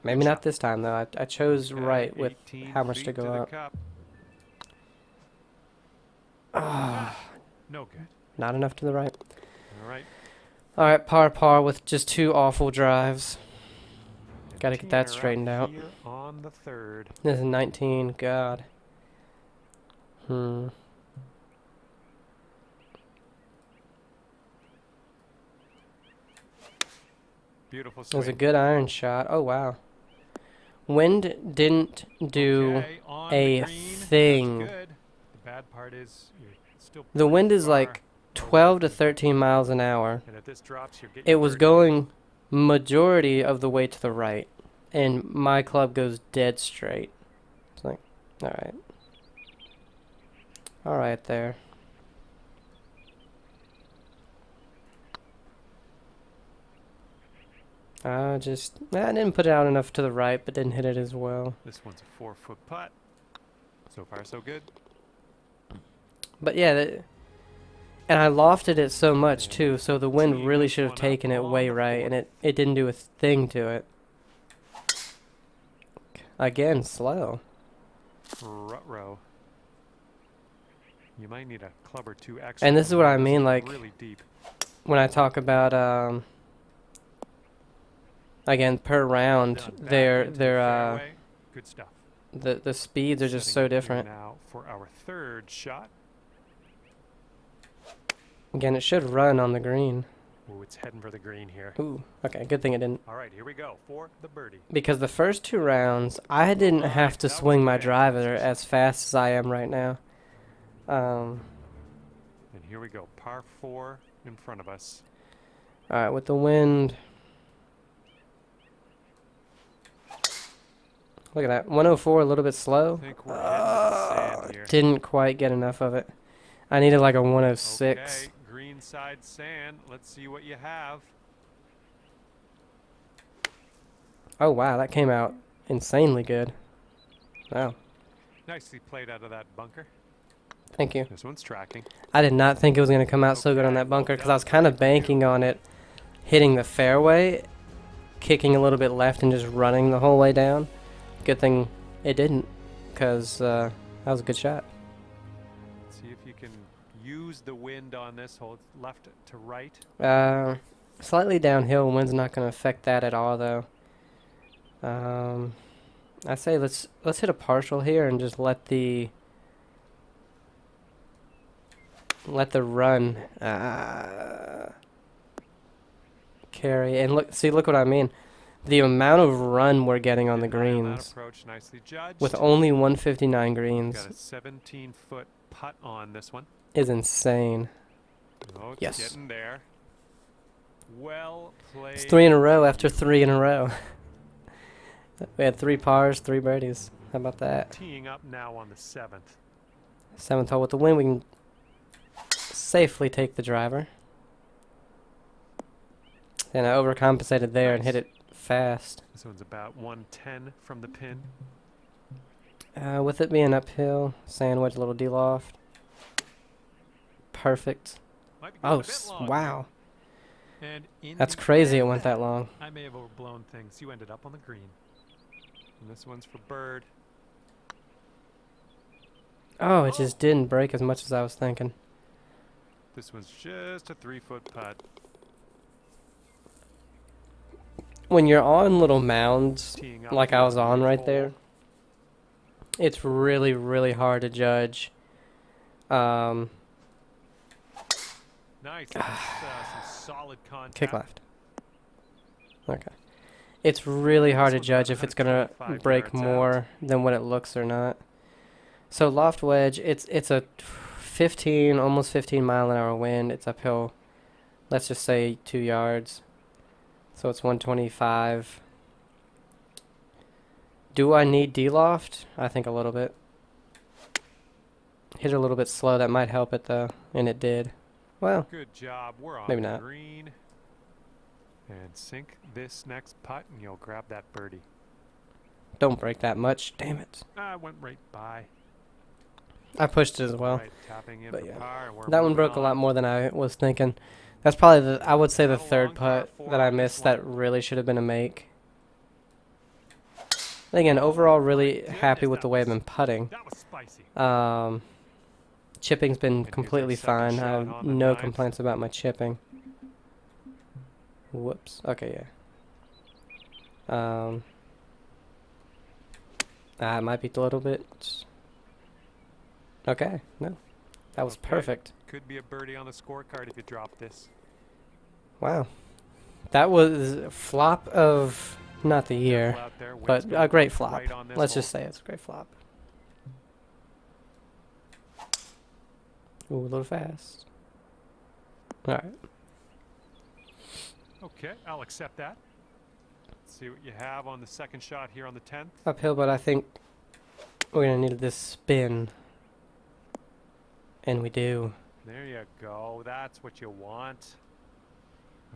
Maybe not this time, though. I chose Okay, right with 18 how much to feet go the up. cup. Ah, No good. not enough to the right. All right. All right, par with just 2 awful drives. Gotta get that Teeing her up straightened out. here on the third. This is 19. God. Beautiful It was a swing. good iron shot. Oh, wow. Wind didn't do Okay, on a the green. That's thing. good. The bad part is you're still The wind pretty is far like 12 to 13 miles an hour. And if this drops, you're getting It was birdie. going majority of the way to the right, and my club goes dead straight. It's like, all right there. I didn't put it out enough to the right, but didn't hit it as well. This one's a 4-foot putt. So far, so good. But yeah, and I lofted it so much too, so the wind really should have taken it way right, and it didn't do a thing to it. Again, slow. Ruh-roh. You might need a club or two extra. And this is what I mean, like, really deep. when I talk about again, per round, Done. Back their into the their fairway. Good stuff. the speeds are just Setting so up here different. now for our third shot. Again, it should run on the green. Ooh, it's heading for the green here. Ooh, okay, good thing it didn't. All right, here we go for the birdie. Because the first two rounds, I didn't have to That was swing my fantastic. driver as fast as I am right now. And here we go, par 4 in front of us. All right, with the wind. Look at that, 104, a little bit I slow. think we're heading to the sand here. Didn't quite get enough of it. I needed like a 106. Okay, green side sand. Let's see what you have. Oh wow, that came out insanely good. Wow, Nicely played out of that bunker. thank you. This one's tracking. I did not think it was going to come out so good on that bunker because I was kind of banking on it hitting the fairway, kicking a little bit left and just running the whole way down. Good thing it didn't, because that was a good shot. See if you can use the wind on this. Hold left to right. Slightly downhill, wind's not going to affect that at all though. I say let's hit a partial here and just let the run carry. And look what I mean. The amount of run we're getting on the Did well on that greens approach, nicely judged. with only 159 greens Got a 17-foot putt on this one. is insane. Oh, it's Yes. getting there. Well played. It's 3 in a row after 3 in a row. We had 3 pars, 3 birdies. How about that? Teeing up now on the 7th. 7th hole with the wind, we can safely take the driver. And I overcompensated there and hit it fast. This one's about 110 from the pin. With it being uphill, sandwich, a little D-loft. Perfect. Might be going Oh, a bit long. wow. And in That's the crazy it end, went that long. I may have overblown things. You ended up on the green. And this one's for bird. Oh, it just didn't break as much as I was thinking. This one's just a 3-foot putt. When you're on little mounds, Teeing up like I for was the on eighth right hole. there, it's really, really hard to judge. Nice. That's, some solid contact. Kick left. Okay. It's really hard to This one's judge about if it's gonna 125 break yards out. more than what it looks or not. So loft wedge, it's a 15, almost 15 mile an hour wind. It's uphill. Let's just say 2 yards. So it's 125. Do I need D-loft? I think a little bit. Hit it a little bit slow. That might help it though, and it did. Well, Good job. We're on Maybe the not. green. And sink this next putt, and you'll grab that birdie. don't break that much. Damn it. Ah, went right by. I pushed it as well. Right, tapping in But for yeah. par, and we're That one moving broke a lot on. more than I was thinking. That's probably I would say the Got a third long par putt four that I on this missed that one. really should have been a make. Again, overall, really goodness, happy with that the way I've was- been putting. That was spicy. Chipping's been And here's our completely second fine. I shot have on the no ninth. complaints about my chipping. Whoops. Okay, yeah. It might be a little bit. Okay, no. That was Okay. perfect. Could be a birdie on the scorecard if you drop this. Wow. That was a flop of, not the year, Careful out there, wind's but gonna a great push flop. right on this Let's hole. just say it's a great flop. Ooh, a little fast. All right. Okay, I'll accept that. Let's see what you have on the second shot here on the 10th. Uphill, but I think we're gonna need this spin. And we do. There you go. That's what you want.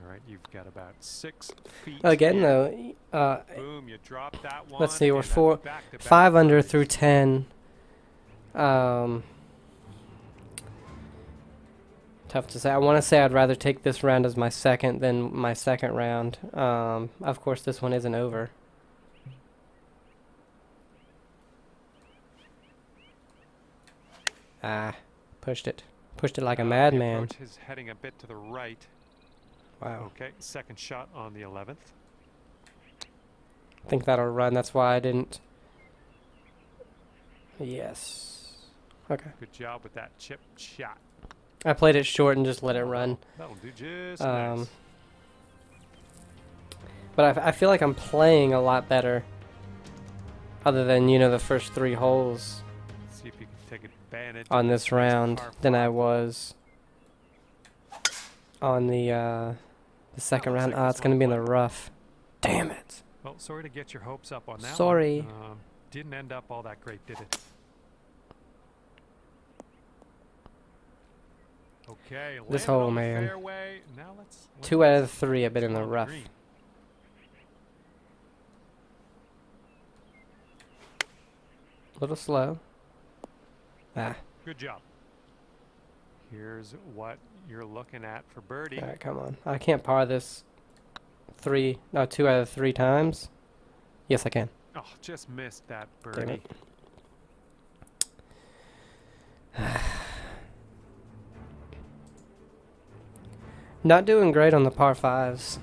All right, you've got about 6 feet. Again, in. though, Boom, you dropped that one. let's see, we're and that's back-to-back 5 under birdies. through 10. Tough to say. I want to say I'd rather take this round as my second than my second round. Of course, this one isn't over. Ah, pushed it. Pushed it like a The madman. approach is heading a bit to the right. Wow. Okay, second shot on the 11th. I think that'll run. That's why I didn't. Yes. Okay. Good job with that chip shot. I played it short and just let it run. That'll do just nice. But I feel like I'm playing a lot better. Other than, you know, the first 3 holes See if you can take advantage on of this next round par than I five. was on the second looks round. like Ah, this it's gonna be in the one rough. Damn it. Well, sorry to get your hopes up on that Sorry. one. Didn't end up all that great, did it? Okay, This landed hole, on the man. fairway. Now let's 2 out of the 3 have been in go the on rough. green. Little slow. Ah. Good job. Here's what you're looking at for birdie. Alright, come on. I can't par this 2 out of 3 times. Yes, I can. Oh, just missed that Damn birdie. it. Not doing great on the par 5s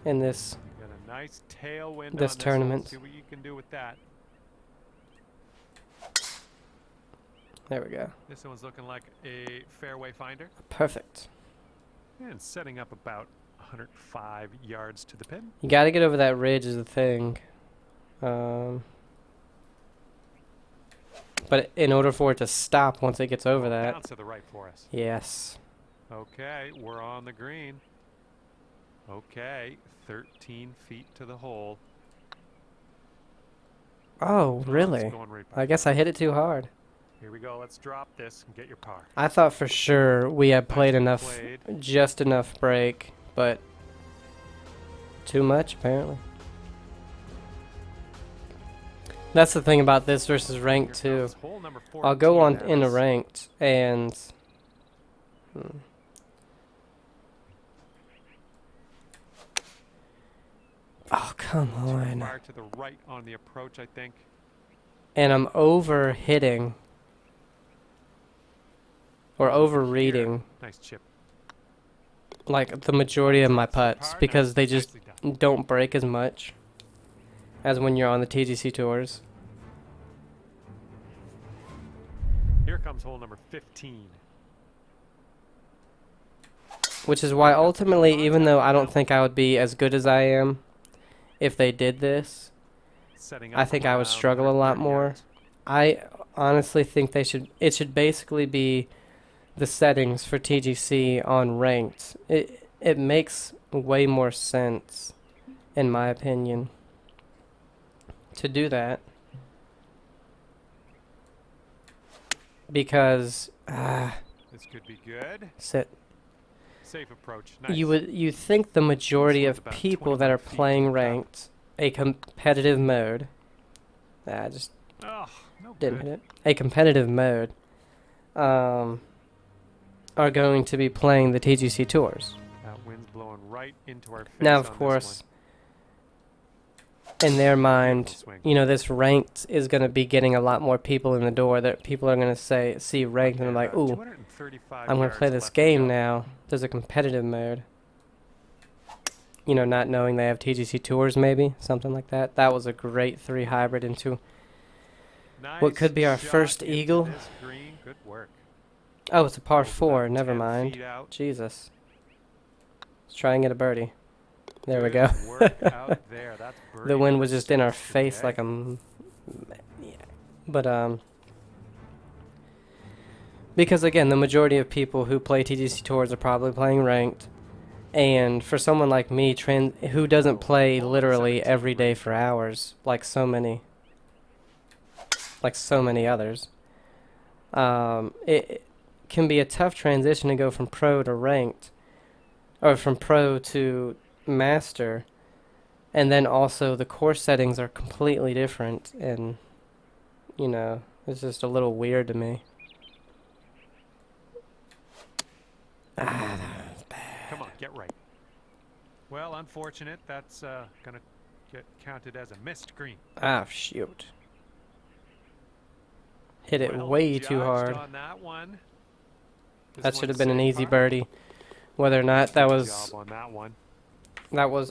in this. Got a nice tailwind This on tournament. This one. See what you can do with that. There we go. This one's looking like a fairway finder. Perfect. And setting up about 105 yards to the pin. You got to get over that ridge is the thing. But in order for it to stop once it gets over that. Bounce to the right for us. Yes. Okay, we're on the green. Okay, 13 feet to the hole. Oh, It's really? going right by. I guess I hit it too hard. Here we go. Let's drop this and get your par. I thought for sure we had played Nicely enough, played. just enough break, but too much apparently. That's the thing about this versus ranked Here too. comes hole number I'll go 14 on into Harris. ranked and oh, come Too on. far to the right on the approach, I think. And I'm over hitting or over Here. reading Nice chip. like the majority of my putts Par, because nice. they just Nicely done. don't break as much as when you're on the TGC tours. Here comes hole number 15. Which is why ultimately, even though I don't think I would be as good as I am if they did this, Setting I up think I would around struggle a lot 130 more. yards. I honestly think it should basically be the settings for TGC on ranked. It makes way more sense, in my opinion, to do that. Because This could be good. sit. Safe approach. Nice. You think the majority one's of about people that are 25 feet playing to the top. ranked, a competitive mode, just Oh, no didn't good. hit it. A competitive mode, are going to be playing the TGC tours. That wind's blowing right into our face. Now, on of this course, one. in their mind, Beautiful swing. you know, this ranked is going to be getting a lot more people in the door. That people are going to see ranked and they're like, Okay, ooh, 235 I'm going to play yards this left to game go. now. There's a competitive mode. You know, not knowing they have TGC tours, maybe something like that. That was a great 3 hybrid into what could be our Nice first shot into eagle. this green. Good work. Oh, it's a par Goes 4. about Never 10 mind. feet out. Jesus. Let's try and get a birdie. There we Good go. work out there. That's The birdie wind number was just in our 6 face today. like a yeah. But Because again, the majority of people who play TGC tours are probably playing ranked. And for someone like me, who doesn't play literally every day for hours, like so many others, it can be a tough transition to go from pro to ranked, or from pro to master, and then also the course settings are completely different, and you know, it's just a little weird to me. Ah, that's bad. Come on, get right. Well, unfortunate. That's gonna get counted as a missed green. Ah, shoot. Hit it Well way too judged hard. on that one. That This should have one's been an safe easy par. birdie. Whether or not that Good was job on that one.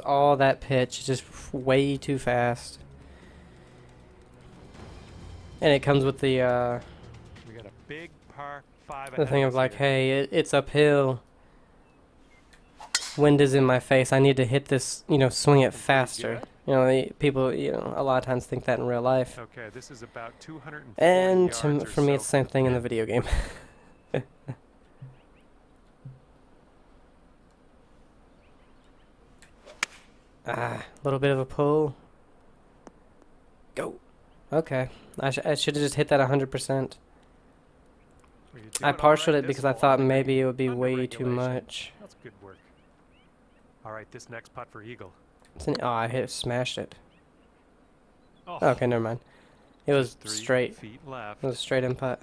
all that pitch, just way too fast. And it comes with the We got a big par 5 the ahead thing of of us like, here. hey, it's uphill. Wind is in my face. I need to hit this, you know, swing it Pretty faster. good. You know, people, you know, a lot of times think that in real life. Okay, this is about 240 And yards or for me, so it's the same from thing in the pin. video game. A little bit of a pull. Go. Okay. I should have just hit that 100%. Well, you're I doing all partialed right it this because I hole thought on the maybe green. it would be Under way too regulation. much. That's good work. All right, this next putt for eagle. Oh, I smashed it. Oh, Okay, never mind. It was just 3 straight. feet left. It was straight in putt.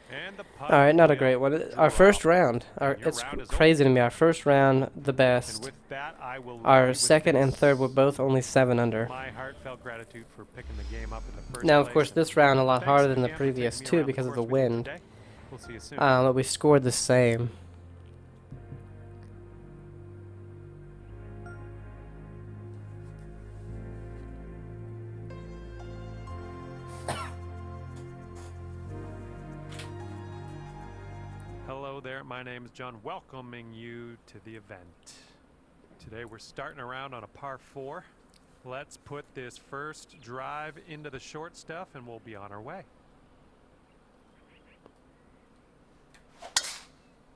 And the putt All right, not a will great one. draw. Our first round. And your It's round is crazy over. to me. Our first round, the And best. with that, I will leave you Our with second and this. third were both only 7 under. My heartfelt gratitude for picking the game up in the first Now, of place, course, and this round a lot thanks harder than the again for previous taking me two around the because of the course with you wind. today. We'll see you soon. But we scored the same. Hello there, my name is John, welcoming you to the event. Today we're starting around on a par 4. Let's put this first drive into the short stuff and we'll be on our way.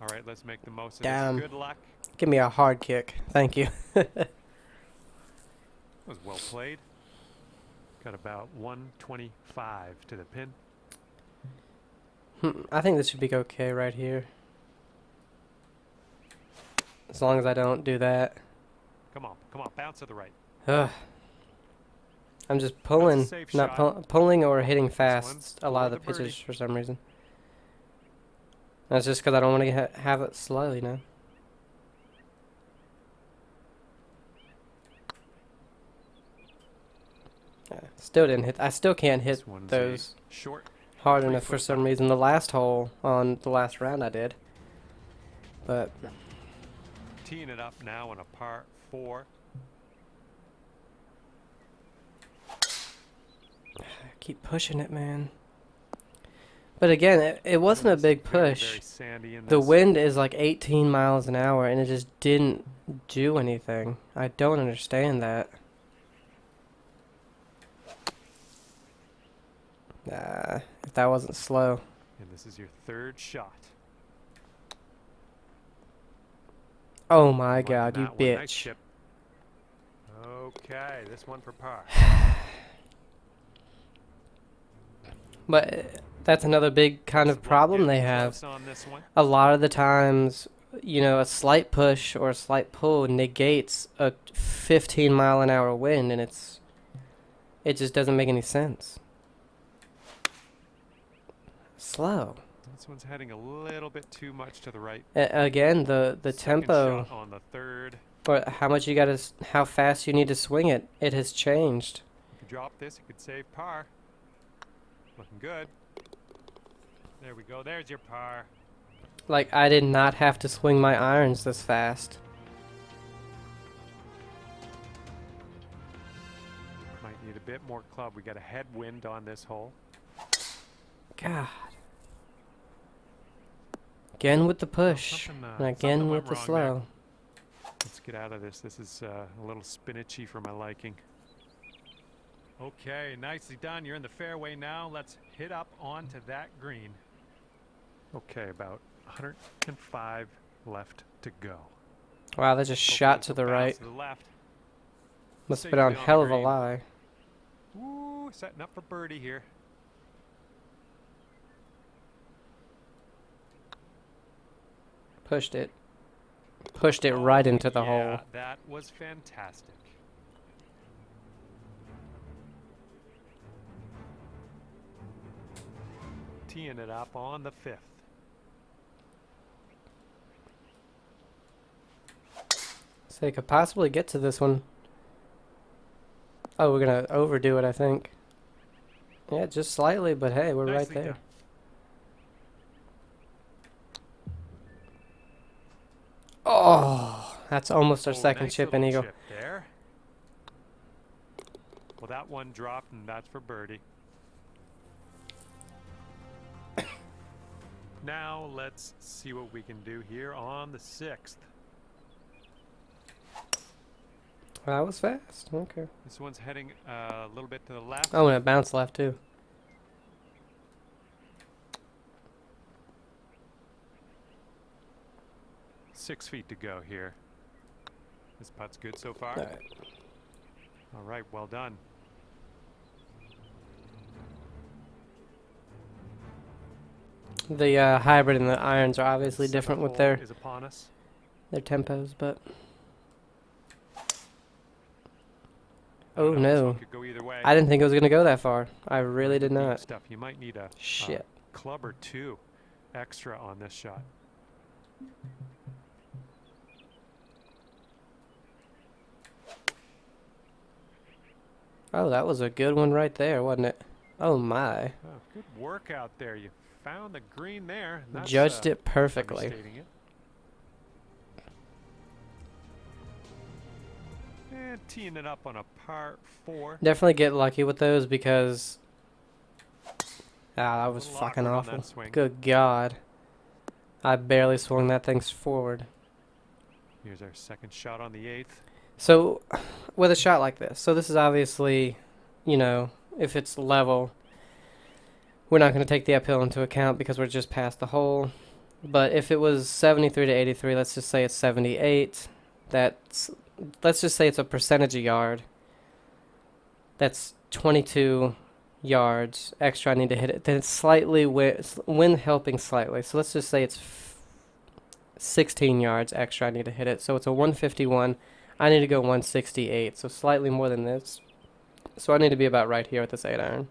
All right, let's make the most of Damn. this. Good luck. Give me a hard kick. Thank you. That was well played. Got about 125 to the pin. I think this should be okay right here. As long as I don't do that. Come on, bounce to the right. Ugh. I'm just pulling, safe not shot. pulling or hitting one's fast a lot of for the the birdie. pitches for some reason. That's just because I don't want to have it slow, you know. Still didn't hit. I still can't hit This one's those a short. hard 3 enough for foot some putt. reason. The last hole on the last round I did. But Teeing it up now on a par 4. I keep pushing it, man. But again, it wasn't a big Very, push. very sandy in The this. wind is like 18 miles an hour, and it just didn't do anything. I don't understand that. If that wasn't slow. And this is your third shot. Oh my Liking god, you that one. Nice bitch. chip. Okay, this one for par. But that's another big kind of This is problem getting they have. close on this one. A lot of the times, you know, a slight push or a slight pull negates a 15 mile an hour wind, and it just doesn't make any sense. Slow. This one's heading a little bit too much to the right. Again, the Second tempo, shot on the third. or how much you gotta, how fast you need to swing it, it has changed. If you drop this, you could save par. Looking good. There we go. There's your par. Like, I did not have to swing my irons this fast. Might need a bit more club. We got a headwind on this hole. God. Again with the push, something, and something again went with the wrong slow. Let's get out of this. This is a little spinachy for my liking. Okay, nicely done. You're in the fairway now. Let's hit up onto that green. Okay, about 105 left to go. Wow, that just shot to the right. To the left. Must have been on Safely hell the of a green. lie. Ooh, setting up for birdie here. Pushed it. Pushed it right into the hole. That was fantastic. Teeing it up on the 5th. So they could possibly get to this one. Oh, we're gonna overdo it, I think. Yeah, just slightly, but hey, we're right there. Done. Oh, that's almost our second nice chip in eagle. Chip there. Well, that one dropped, and that's for birdie. Now let's see what we can do here on the 6th. Well, that was fast. Okay. This one's heading a little bit to the left. Oh, and it bounced left too. Six feet to go here. This putt's good so far. All right. All right, well done. The hybrid and the irons are obviously different with their is upon us. tempos, but Oh oh no, could go either way. I didn't think it was gonna go that far. I really did not. Stuff. You might need a Shit. Club or two extra on this shot. Oh, that was a good one right there, wasn't it? Oh my. Oh, good work out there. You found the green there. And that's, Judged it perfectly. understating it. And teeing it up on a par 4. Definitely get lucky with those because that was fucking awful. Good God. I barely swung that thing forward. Here's our second shot on the 8th. So, with a shot like this, so this is obviously, you know, if it's level, we're not going to take the uphill into account because we're just past the hole. But if it was 73 to 83, let's just say it's 78. Let's just say it's a percentage a yard. That's 22 yards extra I need to hit it. Then it's slightly wind helping slightly. So let's just say it's 16 yards extra I need to hit it. So it's a 151. I need to go 168, so slightly more than this. So I need to be about right here with this 8-iron.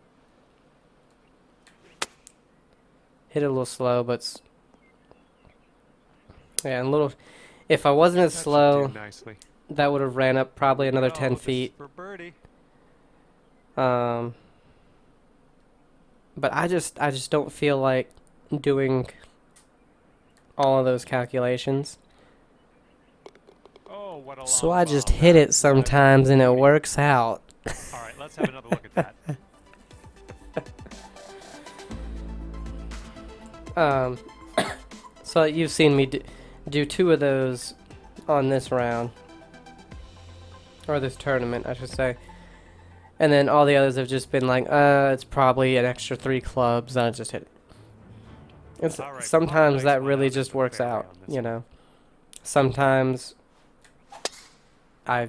Hit it a little slow, but yeah, and a little. If I wasn't as slow, that would have ran up probably another 10 feet. For birdie. But I just don't feel like doing all of those calculations. So I just hit it sometimes and it works out. All right, let's have another look at that. So you've seen me do 2 of those on this round. Or this tournament, I should say. And then all the others have just been like, it's probably an extra 3 clubs, and I just hit it. Sometimes that really just works out, you know. Sometimes I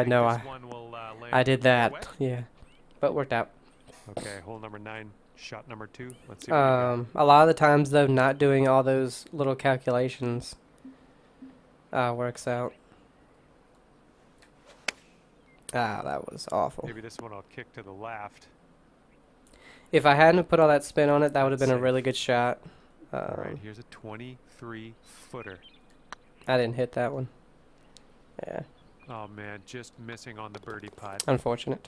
know I did that, yeah, but worked out. Okay, hole number 9, shot number 2. Let's see. A lot of the times though, not doing all those little calculations works out. That was awful. Maybe this one I'll kick to the left. If I hadn't put all that spin on it, that would have been a really good shot. All right, here's a 23-footer. I didn't hit that one. Yeah. Oh man, just missing on the birdie putt. Unfortunate.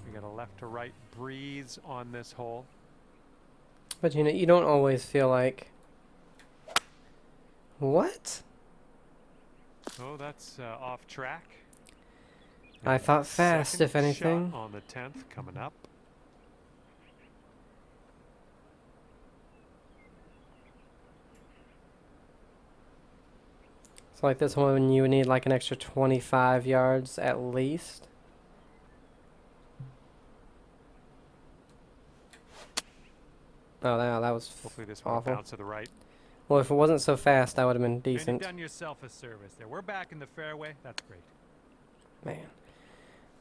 We got a left to right breeze on this hole. But you know, you don't always feel like. What? Oh, that's off track. I thought fast, if anything. Shot on the 10th coming up. So like this one, you would need like an extra 25 yards at least. Oh, that was Hopefully this one will awful. bounce to the right. Well, if it wasn't so fast, that would have been And you've decent. done yourself a service there. We're back in the fairway. That's great. Man.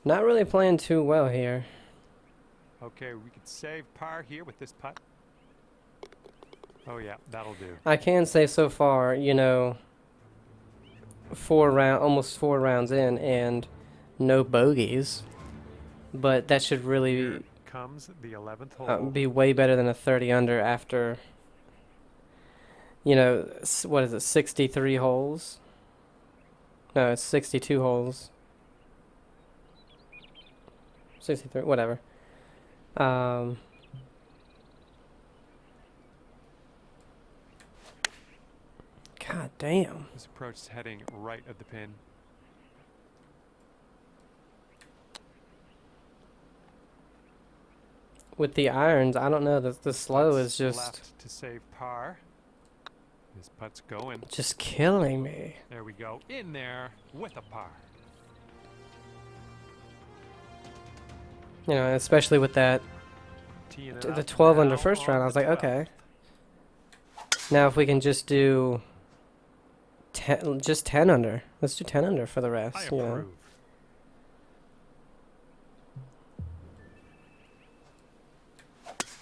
Not really playing too well here. Okay, we could save par here with this putt. Oh yeah, that'll do. I can say so far, you know, almost 4 rounds in, and no bogeys. But that should really Here comes the 11th hole. be way better than a 30 under after, you know, what is it, 63 holes? No, it's 62 holes. 63, whatever. God damn. This approach is heading right at the pin. With the irons, I don't know. The slow Putts is just left to save par. This putt's going. just killing me. There we go. In there with a par. You know, especially with that Teeing it the up 12 under now first round. I on was the like, 12th. okay. Now if we can just do 10 under. Let's do 10 under for the I rest, you know. approve.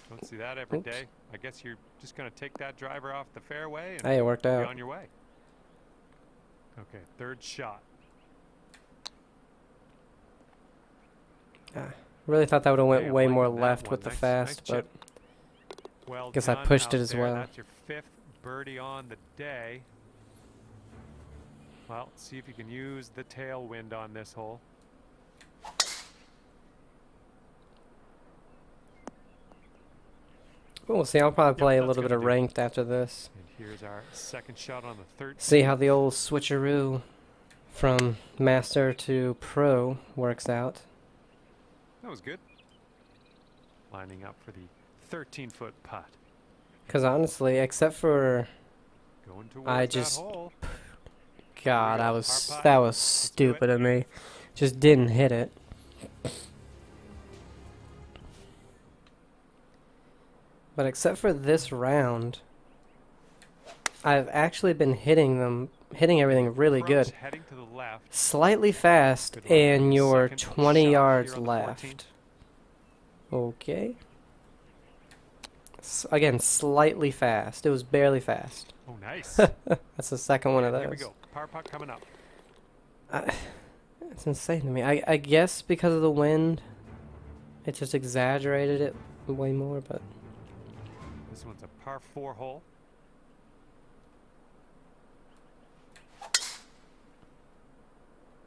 Don't see that every Oops. day. I guess you're just going to take that driver off the fairway and Hey, it worked be out. on your way. Okay, third shot. Really thought that would have went Hey, I'm way liking more that left one. with the Nice fast, but chip. Well guess I done pushed it out as there. well. That's your 5th birdie on the day. Well, see if you can use the tailwind on this hole. we'll see. I'll probably play a that's little bit gonna of do. ranked after this. And here's our second shot on the 13th. See how the old switcheroo from master to pro works out. That was good. Lining up for the 13-foot putt. Because honestly, except for Going towards I that just- hole. God, go. I Par was putt. that was Let's do it. stupid of me. Just didn't hit it. But except for this round, I've actually been hitting everything really Approach good. Heading to the left. Slightly fast, Good luck on and the you're second 20 shot yards here on the 14th. left. Okay. Again, slightly fast. It was barely fast. Oh, nice. That's the second one of Here we those. go. Par putt coming up. It's insane to me. I guess because of the wind, it just exaggerated it way more, but This one's a par 4 hole.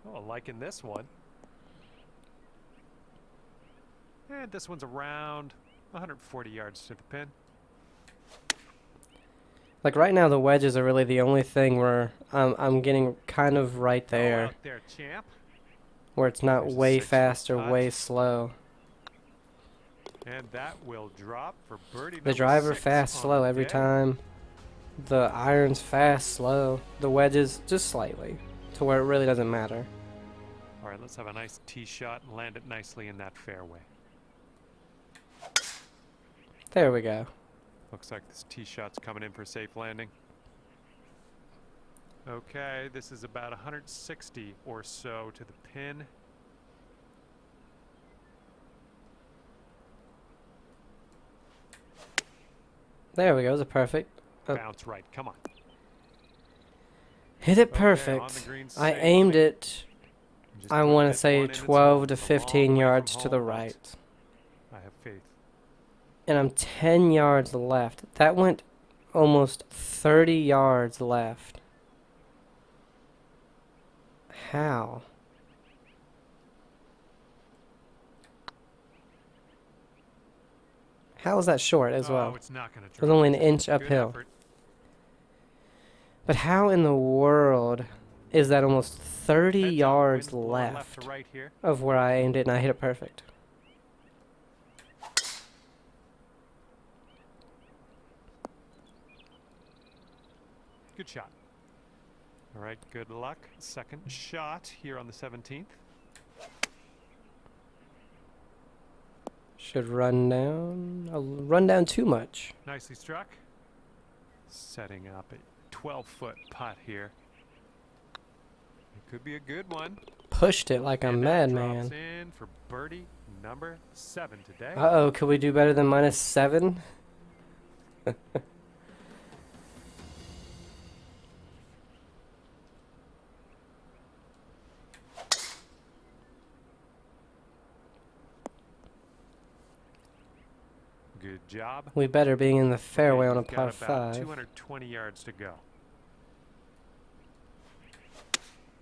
Oh, liking this one. And this one's around 140 yards to the pin. like right now the wedges are really the only thing where I'm getting kind of right Oh, there, out there, champ. where it's not There's a way 6-foot fast or putt. way slow. And that will drop for birdie The number driver 6 fast, on slow the every day. time. The irons fast, slow. The wedges just slightly, to where it really doesn't matter. All right, let's have a nice tee shot and land it nicely in that fairway. There we go. Looks like this tee shot's coming in for safe landing. Okay, this is about 160 or so to the pin. There we go. It was a perfect. Oh. Bounce right, come on. Hit it Okay, on perfect. the green I safely. aimed it, Just I put want to this say one in its 12 hole. to It's a long 15 way yards from to the home, but right. I have faith. And I'm 10 yards left. That went almost 30 yards left. How? How is that short as well? Oh, it's not going to It was only an inch uphill. But how in the world is that almost 30 yards left left to right here. of where I aimed it and I hit it perfect? Good shot. All right, good luck. Second shot here on the 17th. Should run down. I'll run down too much. Nicely struck. Setting up a 12-foot putt here. It could be a good one. Pushed it like a And that madman. drops in for birdie number 7 today. Uh-oh, could we do better than -7? Good job. We better be in the fairway on a You've got par about 5. 220 yards to go.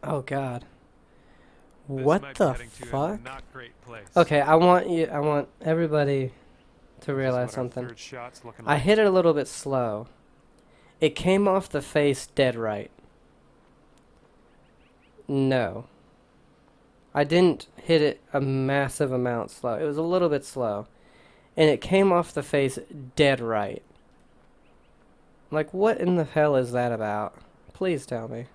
Oh god. This What might be the heading to a fuck? not great place. Okay, I want everybody to This is realize what our something. third shot's looking I like. hit it a little bit slow. It came off the face dead right. No. I didn't hit it a massive amount slow. It was a little bit slow. And it came off the face dead right. Like, what in the hell is that about? Please tell me.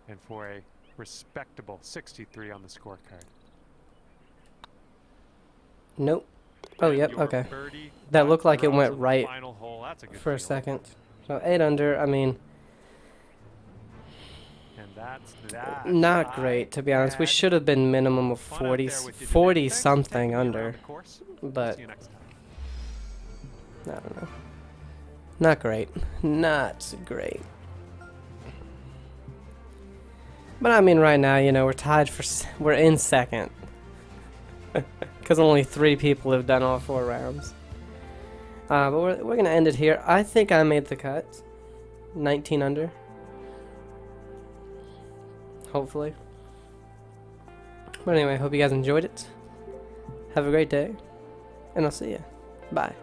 And for a respectable 63 on the scorecard. Nope. Oh, And yep, your okay. birdie That putt looked like it drops went on the right final hole. That's a good for a feeling. second. So 8 under, I mean, And that's that. not great, to be honest. We should have been minimum of Fun out 40, there with you today. 40 Thanks for something taking me around under. the course. But, See you next time. I don't know. Not great. Not great. But I mean, right now, you know, we're tied for, we're in second. Because only 3 people have done all 4 rounds. But we're going to end it here. I think I made the cut. 19 under. Hopefully. But anyway, hope you guys enjoyed it. Have a great day. And I'll see you. Bye.